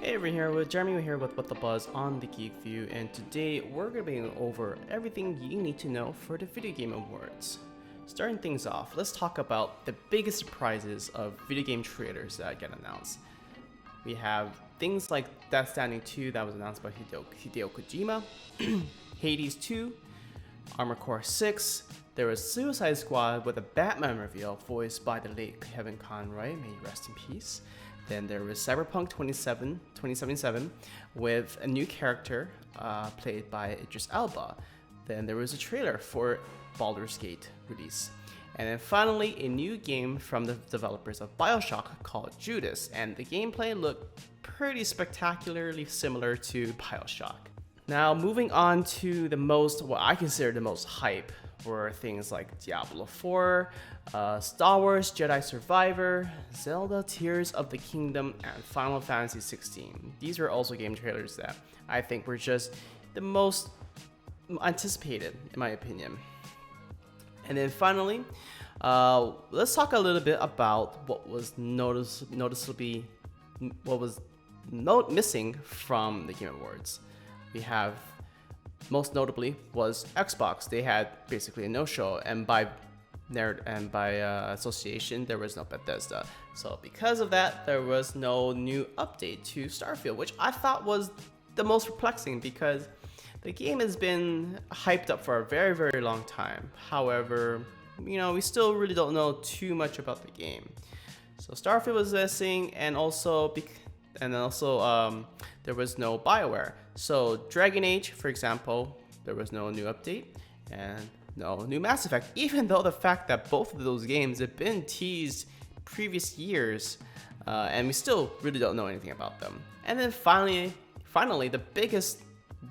Hey everyone, here with Jeremy. We're here with What the Buzz on the Geek View, and today we're going to be going over everything you need to know for the Video Game Awards. Starting things off, let's talk about the biggest surprises of video game trailers that get announced. We have things like Death Stranding 2 that was announced by Hideo Kojima, Hades 2, Armored Core 6, there was Suicide Squad with a Batman reveal voiced by the late Kevin Conroy, may he rest in peace. Then there was Cyberpunk 2077 with a new character played by Idris Elba. Then there was a trailer for Baldur's Gate release. And then finally, a new game from the developers of BioShock called Judas. And the gameplay looked pretty spectacularly similar to BioShock. Now, moving on to what I consider the most hype were things like Diablo 4, Star Wars Jedi Survivor, Zelda Tears of the Kingdom, and Final Fantasy 16. These were also game trailers that I think were just the most anticipated, in my opinion. And then finally, let's talk a little bit about what was noticeably missing from the Game Awards. We have, most notably, was Xbox. They had basically a no-show, and by association, there was no Bethesda. So because of that, there was no new update to Starfield, which I thought was the most perplexing because the game has been hyped up for a very, very long time. However, we still really don't know too much about the game. So Starfield was missing, and also there was no BioWare. So Dragon Age, for example, there was no new update and no new Mass Effect, even though the fact that both of those games have been teased previous years, and we still really don't know anything about them. And then finally, the biggest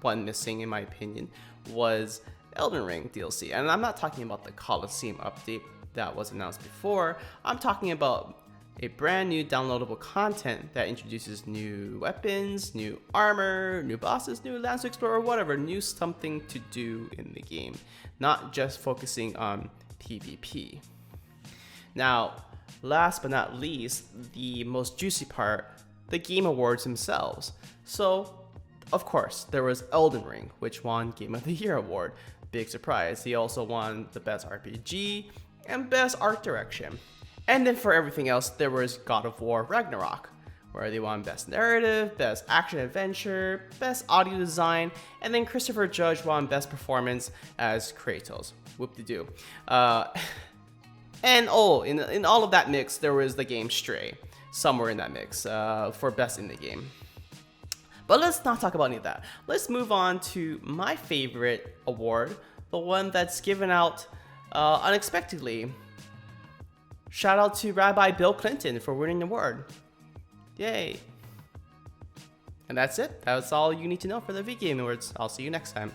one missing, in my opinion, was Elden Ring DLC. And I'm not talking about the Coliseum update that was announced before. I'm talking about a brand new downloadable content that introduces new weapons, new armor, new bosses, new lands to explore, or whatever, new something to do in the game, not just focusing on PvP. Now, last but not least, the most juicy part, the Game Awards themselves. So, of course, there was Elden Ring, which won Game of the Year award. Big surprise. He also won the Best RPG and Best Art Direction. And then for everything else, there was God of War Ragnarok, where they won Best Narrative, Best Action Adventure, Best Audio Design, and then Christopher Judge won Best Performance as Kratos. Whoop-de-doo. In all of that mix, there was the game Stray, somewhere in that mix, for Best in the Game. But let's not talk about any of that. Let's move on to my favorite award, the one that's given out unexpectedly. Shout out to Rabbi Bill Clinton for winning the award. Yay. And that's it. That's all you need to know for the V Game Awards. I'll see you next time.